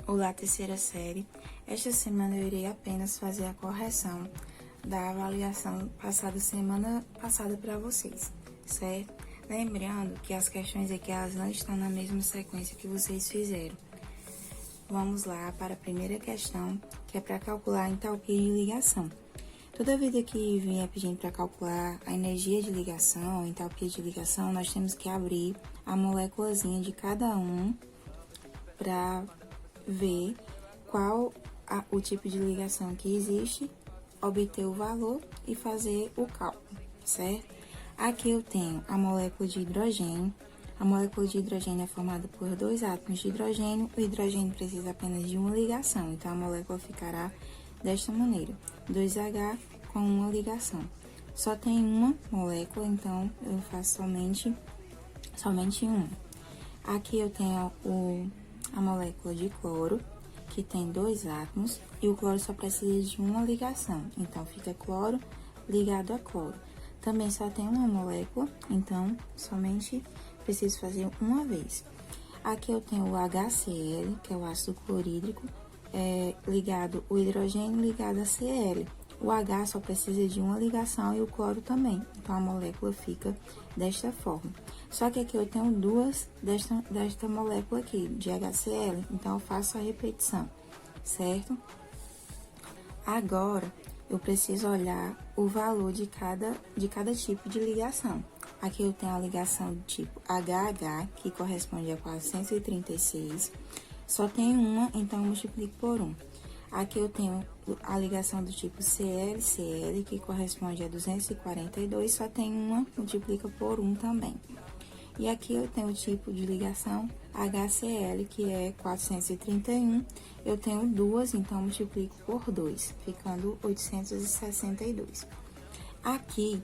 Olá, terceira série. Esta semana eu irei apenas fazer a correção da avaliação passada semana passada para vocês, certo? Lembrando que as questões aqui elas não estão na mesma sequência que vocês fizeram. Vamos lá para a primeira questão, que é para calcular a entalpia de ligação. Toda vida que vier pedindo para calcular a energia de ligação, a entalpia de ligação, nós temos que abrir a moléculazinha de cada um para ver qual o tipo de ligação que existe, obter o valor e fazer o cálculo, certo? Aqui eu tenho a molécula de hidrogênio. A molécula de hidrogênio é formada por dois átomos de hidrogênio. O hidrogênio precisa apenas de uma ligação, então a molécula ficará desta maneira: 2H com uma ligação. Só tem uma molécula, então eu faço somente uma. Aqui eu tenho a molécula de cloro, que tem dois átomos, e o cloro só precisa de uma ligação, então fica cloro ligado a cloro. Também só tem uma molécula, então somente preciso fazer uma vez. Aqui eu tenho o HCl, que é o ácido clorídrico, ligado o hidrogênio ligado a Cl. O H só precisa de uma ligação e o cloro também, então a molécula fica desta forma. Só que aqui eu tenho duas desta molécula aqui, de HCl, então eu faço a repetição, certo? Agora, eu preciso olhar o valor de cada tipo de ligação. Aqui eu tenho a ligação do tipo HH, que corresponde a 436. Só tem uma, então eu multiplico por 1. Aqui eu tenho a ligação do tipo ClCl, que corresponde a 242, só tem uma, multiplica por 1 também. E aqui eu tenho o tipo de ligação HCl, que é 431, eu tenho duas, então multiplico por 2, ficando 862. Aqui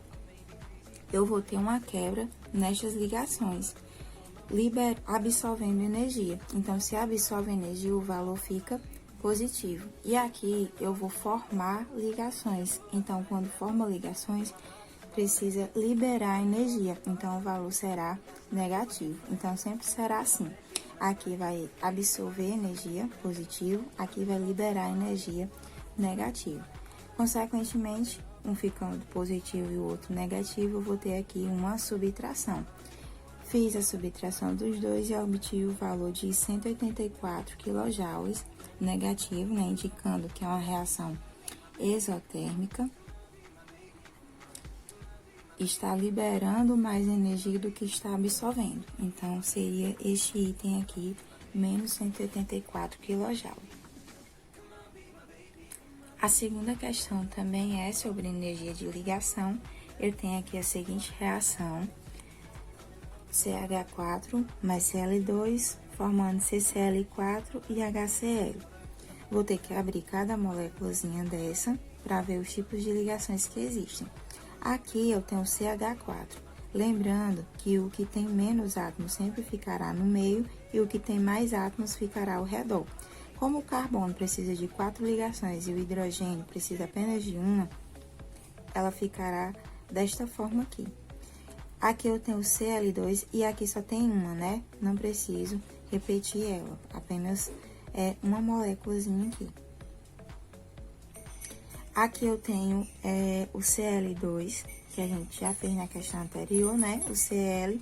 eu vou ter uma quebra nestas ligações, absorvendo energia. Então, se absorve energia, o valor fica positivo. E aqui eu vou formar ligações. Então, quando forma ligações, precisa liberar energia. Então, o valor será negativo. Então, sempre será assim. Aqui vai absorver energia, positivo. Aqui vai liberar energia, negativo. Consequentemente, um ficando positivo e o outro negativo, eu vou ter aqui uma subtração. Fiz a subtração dos dois e obtive o valor de 184 kJ negativo, né, indicando que é uma reação exotérmica. Está liberando mais energia do que está absorvendo. Então, seria este item aqui, menos 184 kJ. A segunda questão também é sobre energia de ligação. Eu tenho aqui a seguinte reação: CH4 mais Cl2, formando CCl4 e HCl. Vou ter que abrir cada moléculazinha dessa para ver os tipos de ligações que existem. Aqui eu tenho CH4. Lembrando que o que tem menos átomos sempre ficará no meio e o que tem mais átomos ficará ao redor. Como o carbono precisa de 4 ligações e o hidrogênio precisa apenas de uma, ela ficará desta forma aqui. Aqui eu tenho Cl2 e aqui só tem uma, né? Não preciso repetir ela, apenas uma moléculazinha aqui. Aqui eu tenho o Cl2, que a gente já fez na questão anterior, né? O Cl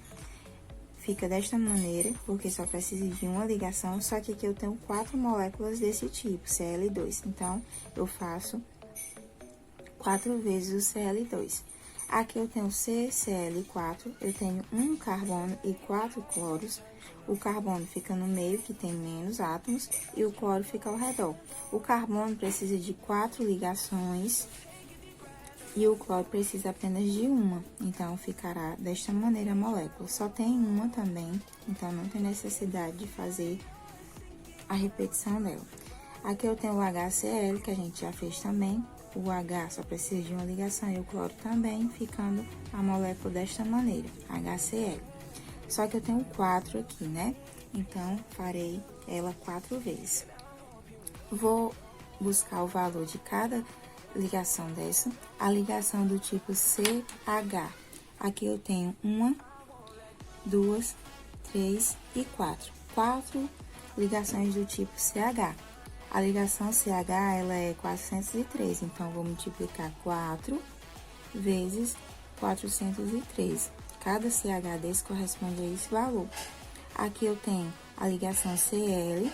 fica desta maneira, porque só precisa de uma ligação, só que aqui eu tenho 4 moléculas desse tipo, Cl2. Então, eu faço 4 vezes o Cl2. Aqui eu tenho CCl4, eu tenho um carbono e 4 cloros. O carbono fica no meio, que tem menos átomos, e o cloro fica ao redor. O carbono precisa de 4 ligações e o cloro precisa apenas de uma, então ficará desta maneira a molécula. Só tem uma também, então não tem necessidade de fazer a repetição dela. Aqui eu tenho o HCl, que a gente já fez também. O H só precisa de uma ligação e o cloro também, ficando a molécula desta maneira, HCl. Só que eu tenho 4 aqui, né? Então, farei ela 4 vezes. Vou buscar o valor de cada ligação dessa. A ligação do tipo CH. Aqui eu tenho 1, 2, 3 e 4. 4 ligações do tipo CH. A ligação CH, ela é 403, então vou multiplicar 4 vezes 403. Cada CH desse corresponde a esse valor. Aqui eu tenho a ligação CL,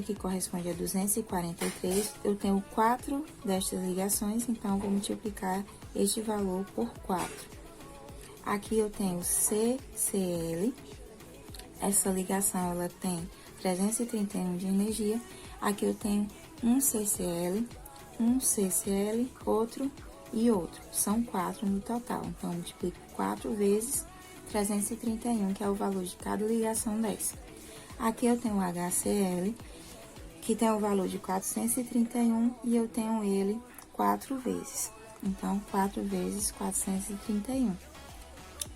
que corresponde a 243. Eu tenho 4 destas ligações, então vou multiplicar este valor por 4. Aqui eu tenho CCl, essa ligação ela tem 331 de energia. Aqui eu tenho um CCl, outro e outro. São 4 no total, então eu multiplico 4 vezes 331, que é o valor de cada ligação dessa. Aqui eu tenho o HCl, que tem o valor de 431, e eu tenho ele 4 vezes. Então, 4 vezes 431.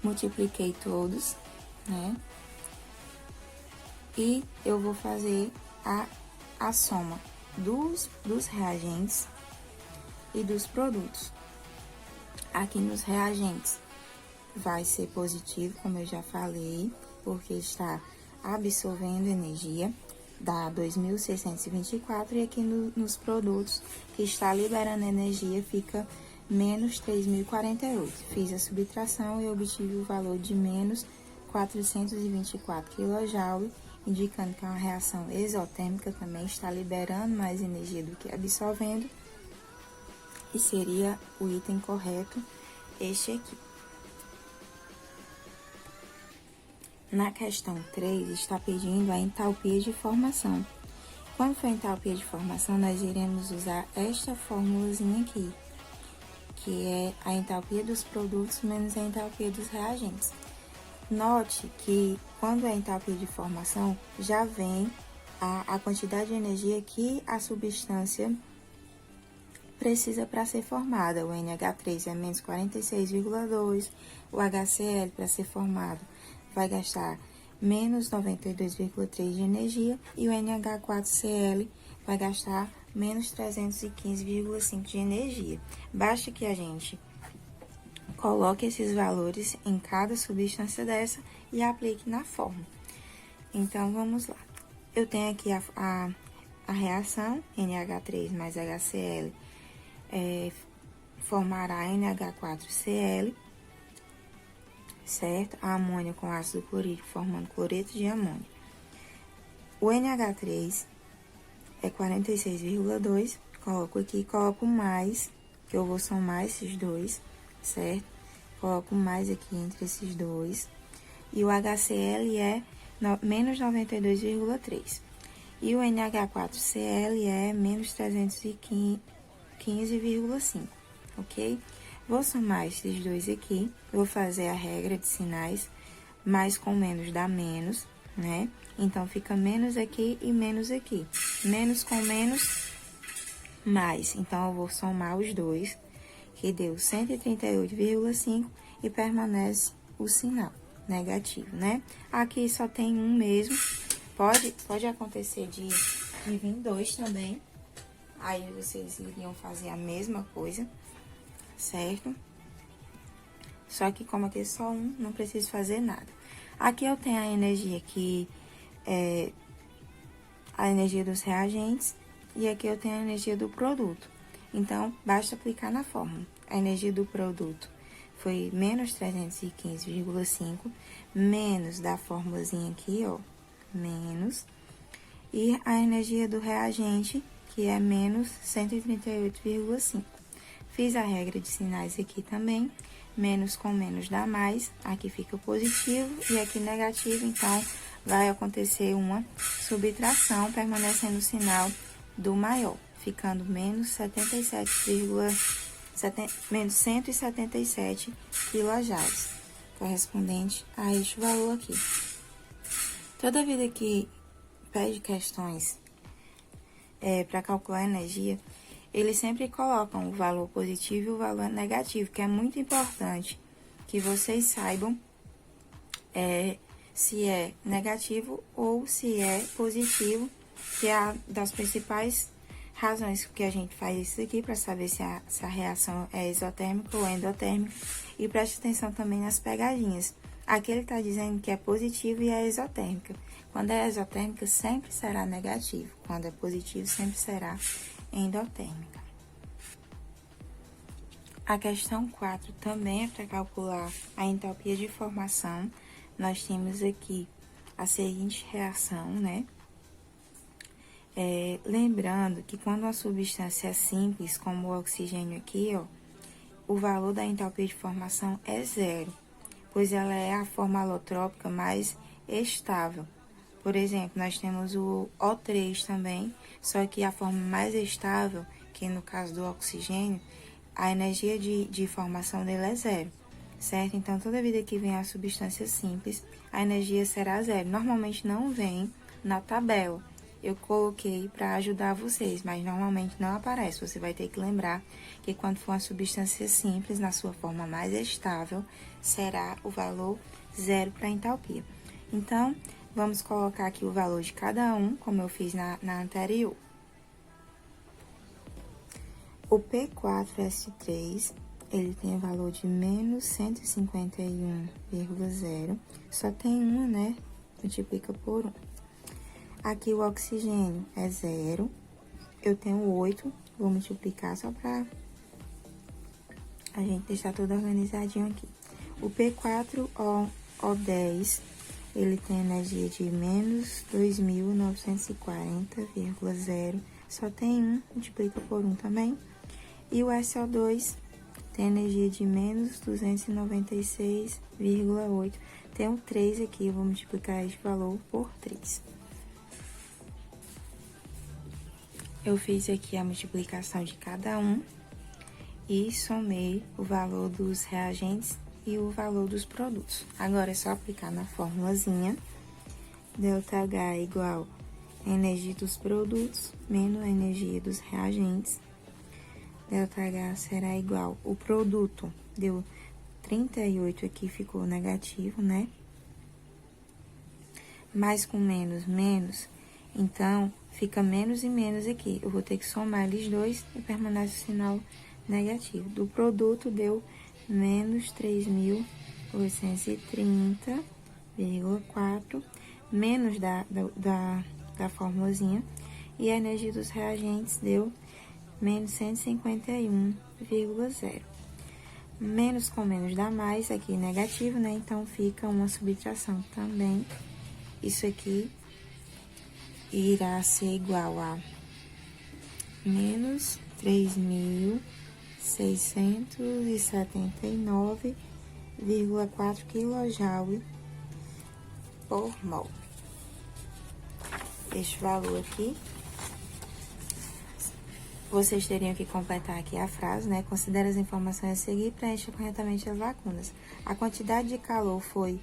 Multipliquei todos, né? E eu vou fazer a soma dos reagentes e dos produtos. Aqui nos reagentes vai ser positivo, como eu já falei, porque está absorvendo energia, dá 2.624, e aqui nos produtos, que está liberando energia, fica menos 3.048. Fiz a subtração e obtive o valor de menos 424 kJ, indicando que é uma reação exotérmica, também está liberando mais energia do que absorvendo, e seria o item correto este aqui. Na questão 3, está pedindo a entalpia de formação. Quando for entalpia de formação, nós iremos usar esta formulazinha aqui, que é a entalpia dos produtos menos a entalpia dos reagentes. Note que quando é entalpia de formação, já vem a quantidade de energia que a substância precisa para ser formada. O NH3 é menos 46,2, o HCl para ser formado vai gastar menos 92,3 de energia, e o NH4Cl vai gastar menos 315,5 de energia. Basta que a gente coloque esses valores em cada substância dessa e aplique na fórmula. Então, vamos lá. Eu tenho aqui a reação NH3 mais HCl formará NH4Cl, certo? A amônia com ácido clorídrico formando cloreto de amônia. O NH3 é 46,2, coloco aqui, coloco mais, que eu vou somar esses dois, certo? Coloco mais aqui entre esses dois. E o HCl é menos 92,3. E o NH4Cl é menos 315,5, ok? Vou somar esses dois aqui, vou fazer a regra de sinais, mais com menos dá menos, né? Então, fica menos aqui e menos aqui. Menos com menos, mais. Então, eu vou somar os dois, que deu 138,5, e permanece o sinal negativo, né? Aqui só tem um mesmo, pode acontecer de vir dois também, aí vocês iriam fazer a mesma coisa, certo? Só que como aqui é só um, não preciso fazer nada. Aqui eu tenho a energia que é a energia dos reagentes, e aqui eu tenho a energia do produto. Então, basta aplicar na fórmula. A energia do produto foi menos 315,5, menos da formulazinha aqui, ó, menos, e a energia do reagente, que é menos 138,5. Fiz a regra de sinais aqui também, menos com menos dá mais, aqui fica positivo e aqui negativo, então vai acontecer uma subtração, permanecendo o sinal do maior, ficando menos 177 quilojoules, correspondente a este valor aqui. Toda vida que pede questões para calcular a energia, eles sempre colocam o valor positivo e o valor negativo, que é muito importante que vocês saibam se é negativo ou se é positivo, que é a das principais razões que a gente faz isso aqui, para saber se a reação é exotérmica ou endotérmica. E preste atenção também nas pegadinhas. Aqui ele está dizendo que é positivo e é exotérmica. Quando é exotérmica, sempre será negativo. Quando é positivo, sempre será endotérmica. A questão 4 também é para calcular a entropia de formação. Nós temos aqui a seguinte reação, né? Lembrando que quando uma substância é simples, como o oxigênio aqui, ó, o valor da entropia de formação é zero, pois ela é a forma alotrópica mais estável. Por exemplo, nós temos o O3 também, só que a forma mais estável, que no caso do oxigênio, a energia de formação dele é zero, certo? Então, toda vida que vem a substância simples, a energia será zero. Normalmente não vem na tabela. Eu coloquei para ajudar vocês, mas normalmente não aparece. Você vai ter que lembrar que quando for uma substância simples, na sua forma mais estável, será o valor zero para a entalpia. Então, vamos colocar aqui o valor de cada um, como eu fiz na anterior. O P4S3, ele tem o valor de menos 151,0. Só tem um, né? Multiplica por 1. Aqui o oxigênio é 0. Eu tenho 8. Vou multiplicar só para a gente deixar tudo organizadinho aqui. O P4O10, ele tem energia de menos 2.940,0. Só tem 1, multiplica por 1 também. E o SO2 tem energia de menos 296,8. Tem um 3 aqui, eu vou multiplicar este valor por 3. Eu fiz aqui a multiplicação de cada um e somei o valor dos reagentes e o valor dos produtos. Agora é só aplicar na formulazinha. ΔH é igual a energia dos produtos menos a energia dos reagentes. ΔH será igual, o produto deu 38 aqui, ficou negativo, né? Mais com menos, menos. Então, fica menos e menos aqui. Eu vou ter que somar eles dois e permanece o sinal negativo. Do produto deu menos 3.830,4, menos da formulazinha. E a energia dos reagentes deu menos 151,0. Menos com menos dá mais, aqui negativo, né? Então, fica uma subtração também. Isso aqui irá ser igual a menos 3.679,4 kJ por mol. Este valor aqui, vocês teriam que completar aqui a frase, né? Considere as informações a seguir e preencha corretamente as lacunas. A quantidade de calor foi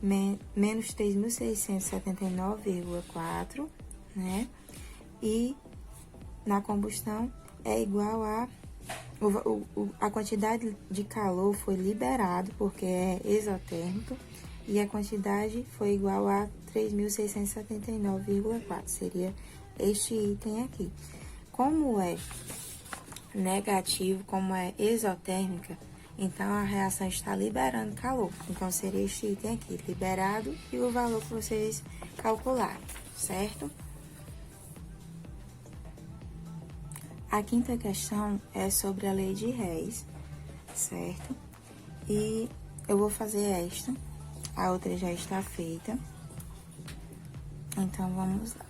menos 3.679,4, né? E na combustão é igual a quantidade de calor foi liberado, porque é exotérmico, e a quantidade foi igual a 3.679,4, seria este item aqui. Como é negativo, como é exotérmica, então a reação está liberando calor. Então, seria este item aqui, liberado, e o valor que vocês calcularam, certo? A quinta questão é sobre a lei de Hess, certo? E eu vou fazer esta, a outra já está feita. Então, vamos lá.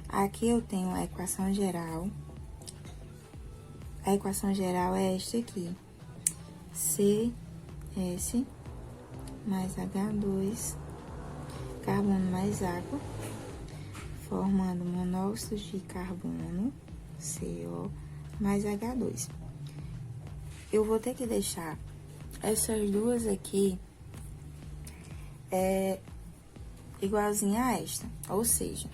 Aqui eu tenho a equação geral. A equação geral é esta aqui. CS mais H2, carbono mais água, formando monóxido de carbono, CO, mais H2. Eu vou ter que deixar essas duas aqui igualzinha a esta, ou seja,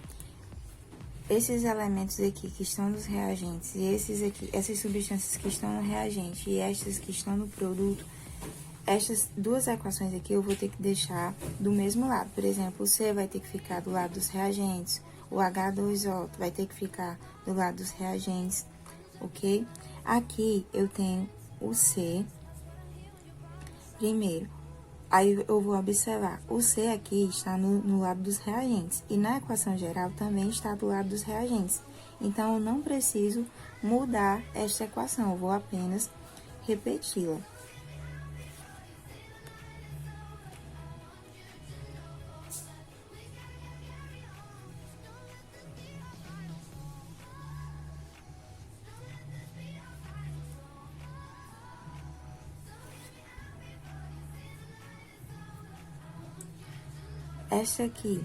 esses elementos aqui que estão nos reagentes e esses aqui, essas substâncias que estão no reagente e estas que estão no produto, estas duas equações aqui eu vou ter que deixar do mesmo lado. Por exemplo, o C vai ter que ficar do lado dos reagentes, o H2O vai ter que ficar do lado dos reagentes, ok? Aqui eu tenho o C Primeiro, aí eu vou observar, o C aqui está no lado dos reagentes, e na equação geral também está do lado dos reagentes. Então, eu não preciso mudar esta equação, eu vou apenas repeti-la. Esta aqui,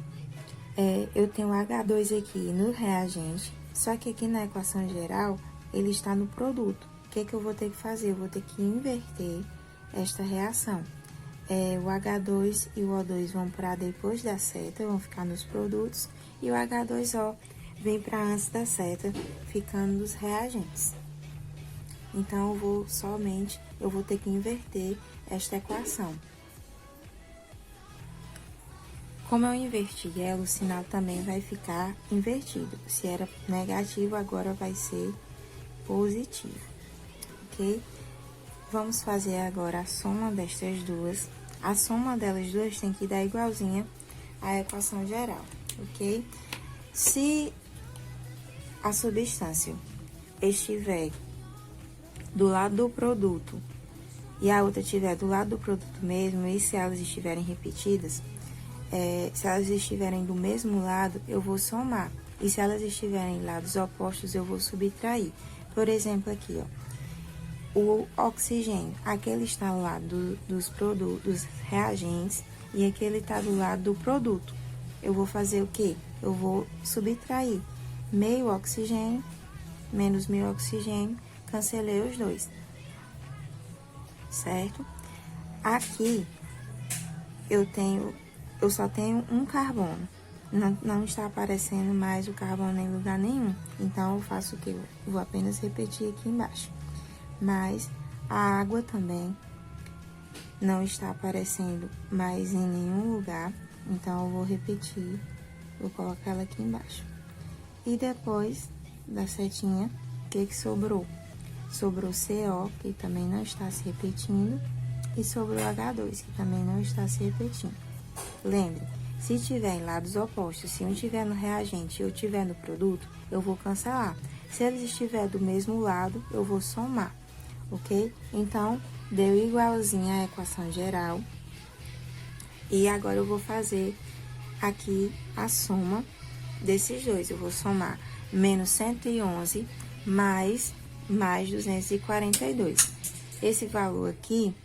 eu tenho H2 aqui no reagente, só que aqui na equação geral, ele está no produto. O que eu vou ter que fazer? Eu vou ter que inverter esta reação. O H2 e o O2 vão para depois da seta, vão ficar nos produtos, e o H2O vem para antes da seta, ficando nos reagentes. Então, eu vou ter que inverter esta equação. Como eu inverti ela, o sinal também vai ficar invertido. Se era negativo, agora vai ser positivo, ok? Vamos fazer agora a soma destas duas. A soma delas duas tem que dar igualzinha à equação geral, ok? Se a substância estiver do lado do produto e a outra estiver do lado do produto mesmo, e se elas estiverem repetidas, se elas estiverem do mesmo lado, eu vou somar. E se elas estiverem em lados opostos, eu vou subtrair. Por exemplo, aqui, ó, o oxigênio, aquele está ao lado dos produtos, dos reagentes, e aquele está do lado do produto. Eu vou fazer o quê? Eu vou subtrair meio oxigênio, menos meio oxigênio, cancelei os dois, certo? Aqui, eu só tenho um carbono. Não está aparecendo mais o carbono em lugar nenhum. Então, eu faço o quê? Eu vou apenas repetir aqui embaixo. Mas a água também não está aparecendo mais em nenhum lugar. Então, eu vou repetir. Vou colocar ela aqui embaixo. E depois da setinha, o que sobrou? Sobrou CO, que também não está se repetindo. E sobrou H2, que também não está se repetindo. Lembre, se tiver em lados opostos, se um estiver no reagente e eu estiver no produto, eu vou cancelar. Se eles estiverem do mesmo lado, eu vou somar, ok? Então, deu igualzinha à equação geral. E agora eu vou fazer aqui a soma desses dois. Eu vou somar menos 111 mais 242. Esse valor aqui,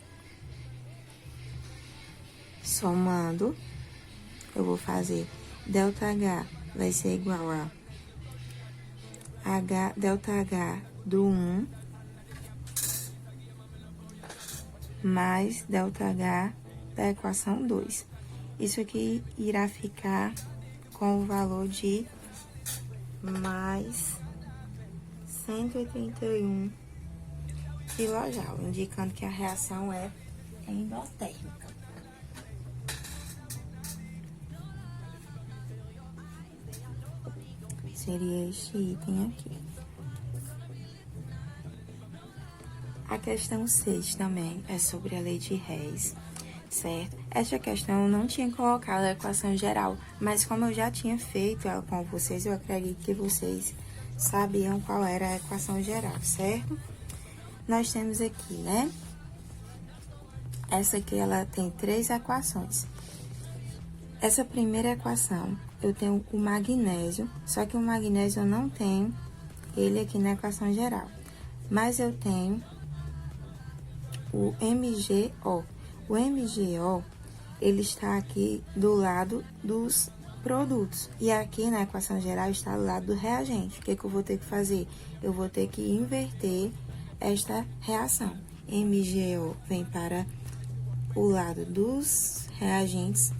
somando, eu vou fazer ΔH vai ser igual a ΔH do 1 mais ΔH da equação 2. Isso aqui irá ficar com o valor de mais 181 kJ, indicando que a reação é endotérmica. Seria este item aqui. A questão 6 também é sobre a lei de Hess, certo? Esta questão eu não tinha colocado a equação geral, mas como eu já tinha feito ela com vocês, eu acredito que vocês sabiam qual era a equação geral, certo? Nós temos aqui, né? Essa aqui, ela tem 3 equações. Essa primeira equação, eu tenho o magnésio, só que o magnésio eu não tenho ele aqui na equação geral. Mas eu tenho o MgO. O MgO, ele está aqui do lado dos produtos. E aqui na equação geral está do lado do reagente. O que eu vou ter que fazer? Eu vou ter que inverter esta reação. MgO vem para o lado dos reagentes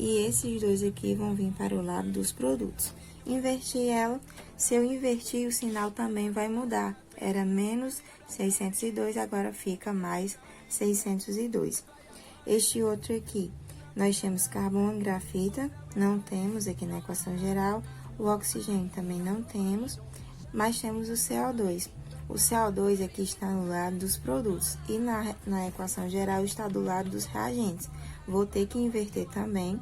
e esses dois aqui vão vir para o lado dos produtos. Inverti ela, se eu invertir, o sinal também vai mudar. Era menos 602, agora fica mais 602. Este outro aqui, nós temos carbono e grafita, não temos aqui na equação geral. O oxigênio também não temos, mas temos o CO2. O CO2 aqui está no lado dos produtos e na equação geral está do lado dos reagentes. Vou ter que inverter também.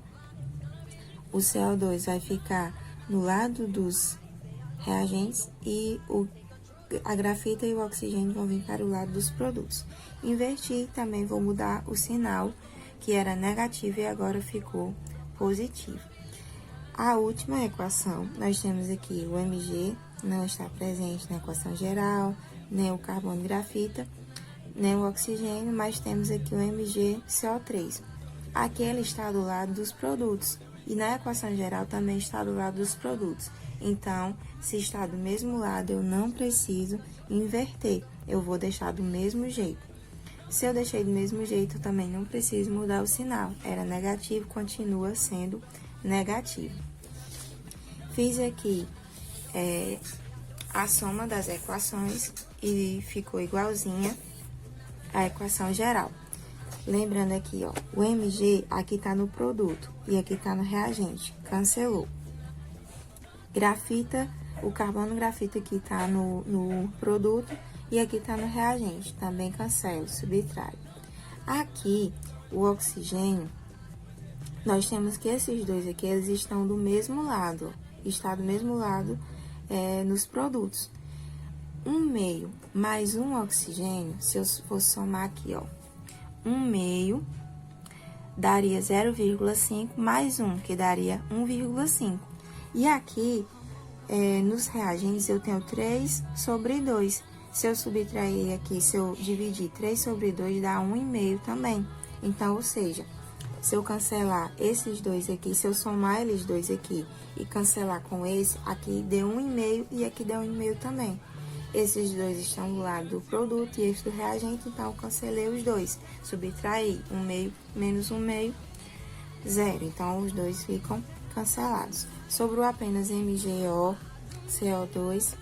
O CO2 vai ficar no lado dos reagentes e a grafita e o oxigênio vão vir para o lado dos produtos. Inverti, também vou mudar o sinal, que era negativo e agora ficou positivo. A última equação, nós temos aqui o Mg, não está presente na equação geral, nem o carbono e grafita, nem o oxigênio, mas temos aqui o MgCO3. Aqui ele está do lado dos produtos, e na equação geral também está do lado dos produtos. Então, se está do mesmo lado, eu não preciso inverter, eu vou deixar do mesmo jeito. Se eu deixei do mesmo jeito, eu também não preciso mudar o sinal. Era negativo, continua sendo negativo. Fiz aqui a soma das equações e ficou igualzinha à equação geral. Lembrando aqui, ó, o Mg aqui está no produto e aqui está no reagente, cancelou. Grafita, o carbono grafita aqui está no produto e aqui está no reagente, também cancelo, subtrai. Aqui, o oxigênio, nós temos que esses dois aqui, eles estão do mesmo lado, está do mesmo lado nos produtos. 1/2 mais um oxigênio, se eu for somar aqui, ó, 1/2 daria 0,5 mais 1, que daria 1,5. E aqui, nos reagentes, eu tenho 3/2. Se eu subtrair aqui, se eu dividir 3/2, dá 1,5 também. Então, ou seja, se eu cancelar esses dois aqui, se eu somar eles dois aqui e cancelar com esse, aqui deu 1,5 e aqui deu 1,5 também. Esses dois estão do lado do produto e esse do reagente, então eu cancelei os dois. Subtraí 1/2 menos 1/2, 0. Então, os dois ficam cancelados. Sobrou apenas MgO, CO2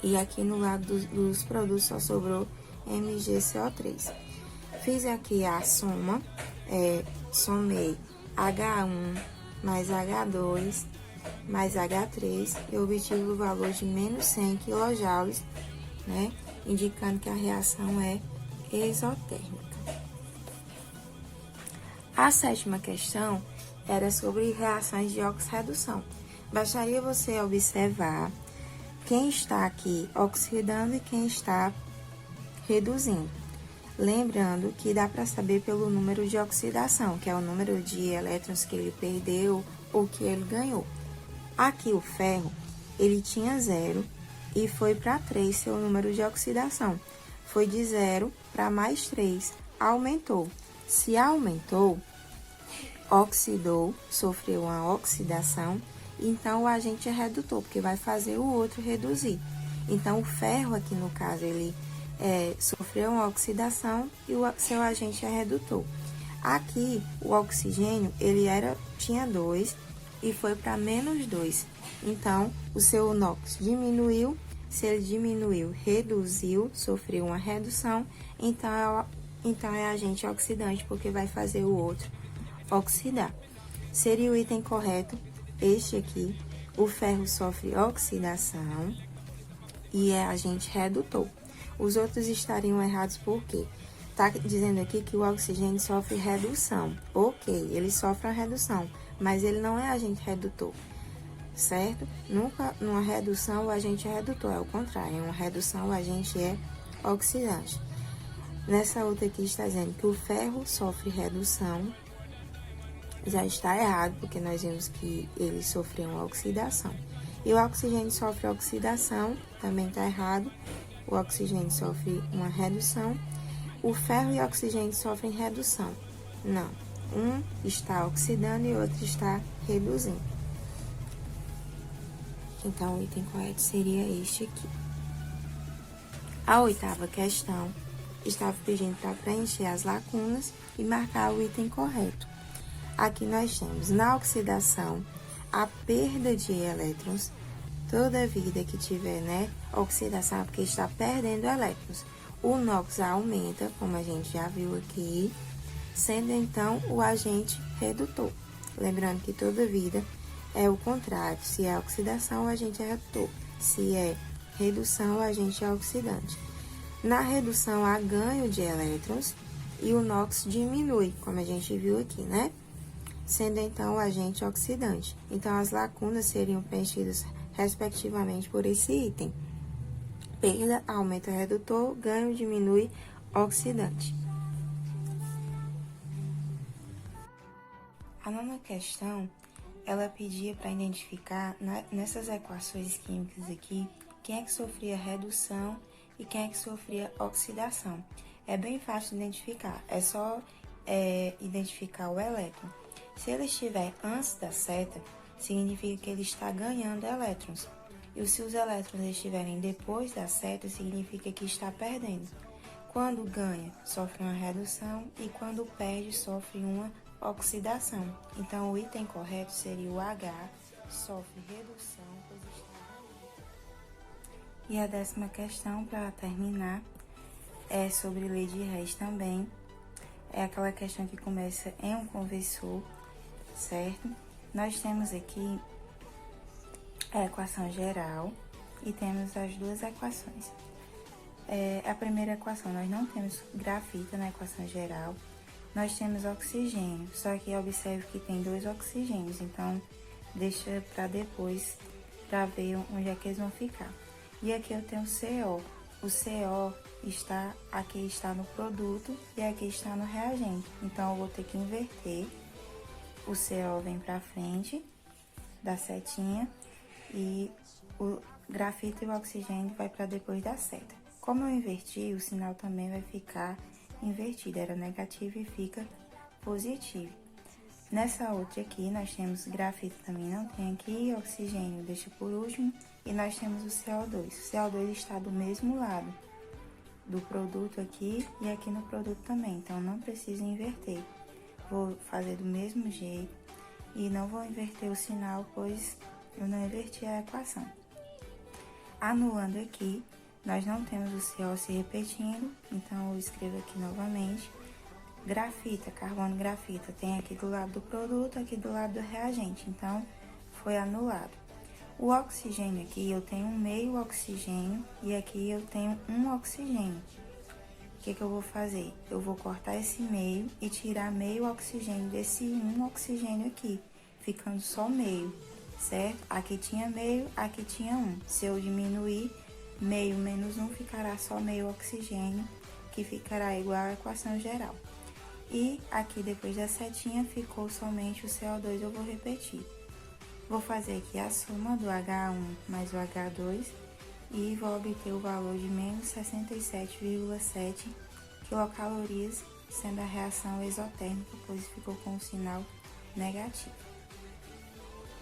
e aqui no lado dos produtos só sobrou MgCO3. Fiz aqui a soma, somei H1 mais H2 mais H3 e obtive o valor de menos 100 kJ, né? Indicando que a reação é exotérmica. A sétima questão era sobre reações de oxirredução. Bastaria você observar quem está aqui oxidando e quem está reduzindo. Lembrando que dá para saber pelo número de oxidação, que é o número de elétrons que ele perdeu ou que ele ganhou. Aqui o ferro, ele tinha 0 e foi para 3 seu número de oxidação. Foi de 0 para mais 3, aumentou. Se aumentou, oxidou, sofreu uma oxidação, então o agente é redutor, porque vai fazer o outro reduzir. Então, o ferro aqui no caso, ele sofreu uma oxidação e o seu agente é redutor. Aqui, o oxigênio, ele tinha 2 e foi para menos 2. Então, o seu NOx diminuiu. Se ele diminuiu, reduziu, sofreu uma redução, então é agente oxidante, porque vai fazer o outro oxidar. Seria o item correto este aqui. O ferro sofre oxidação e é agente redutor. Os outros estariam errados por quê? Tá dizendo aqui que o oxigênio sofre redução. Ok, ele sofre uma redução, mas ele não é agente redutor, certo? Nunca, numa redução, o agente é redutor, é o contrário. Em uma redução, o agente é oxidante. Nessa outra aqui está dizendo que o ferro sofre redução. Já está errado, porque nós vimos que ele sofreu uma oxidação. E o oxigênio sofre oxidação, também está errado. O oxigênio sofre uma redução. O ferro e o oxigênio sofrem redução. Não. Um está oxidando e o outro está reduzindo. Então, o item correto seria este aqui. A oitava questão estava pedindo para preencher as lacunas e marcar o item correto. Aqui nós temos, na oxidação, a perda de elétrons. Toda vida que tiver, né, oxidação é porque está perdendo elétrons. O NOx aumenta, como a gente já viu aqui, sendo então o agente redutor. Lembrando que toda vida é o contrário. Se é oxidação, o agente é redutor. Se é redução ao agente oxidante. Na redução há ganho de elétrons e o NOx diminui, como a gente viu aqui, né? Sendo então o agente oxidante. Então, as lacunas seriam preenchidas respectivamente por esse item. Perda aumenta redutor, ganho diminui oxidante. A nona questão, ela pedia para identificar nessas equações químicas aqui, quem é que sofria redução e quem é que sofria oxidação. É bem fácil de identificar, é só identificar o elétron. Se ele estiver antes da seta, significa que ele está ganhando elétrons. E se os elétrons estiverem depois da seta, significa que está perdendo. Quando ganha, sofre uma redução e quando perde, sofre uma oxidação. Então, o item correto seria o H, sofre redução, pois está ganhando. E a 10ª questão, para terminar, é sobre lei de Hess também. É aquela questão que começa em um conversor, certo? Nós temos aqui a equação geral e temos as duas equações. A primeira equação, nós não temos grafito na equação geral, nós temos oxigênio, só que observe que tem 2 oxigênios, então deixa para depois, para ver onde é que eles vão ficar. E aqui eu tenho CO, o CO aqui está no produto e aqui está no reagente, então eu vou ter que inverter, o CO vem para frente da setinha e o grafito e o oxigênio vai para depois da seta. Como eu inverti, o sinal também vai ficar invertido, era negativo e fica positivo. Nessa outra aqui, nós temos grafito também não tem aqui, oxigênio deixa por último, e nós temos o CO2. O CO2 está do mesmo lado do produto aqui e aqui no produto também, então não precisa inverter. Vou fazer do mesmo jeito e não vou inverter o sinal, pois eu não inverti a equação. Anulando aqui, nós não temos o CO se repetindo, então eu escrevo aqui novamente. Grafita, carbono grafita, tem aqui do lado do produto, aqui do lado do reagente, então foi anulado. O oxigênio aqui, eu tenho meio oxigênio e aqui eu tenho um oxigênio. O que eu vou fazer? Eu vou cortar esse meio e tirar meio oxigênio desse um oxigênio aqui, ficando só meio, certo? Aqui tinha meio, aqui tinha um. Se eu diminuir, meio menos 1 ficará só meio oxigênio, que ficará igual à equação geral. E aqui depois da setinha ficou somente o CO2, eu vou repetir. Vou fazer aqui a soma do H1 mais o H2 e vou obter o valor de menos 67,7 quilocalorias, sendo a reação exotérmica, pois ficou com o sinal negativo.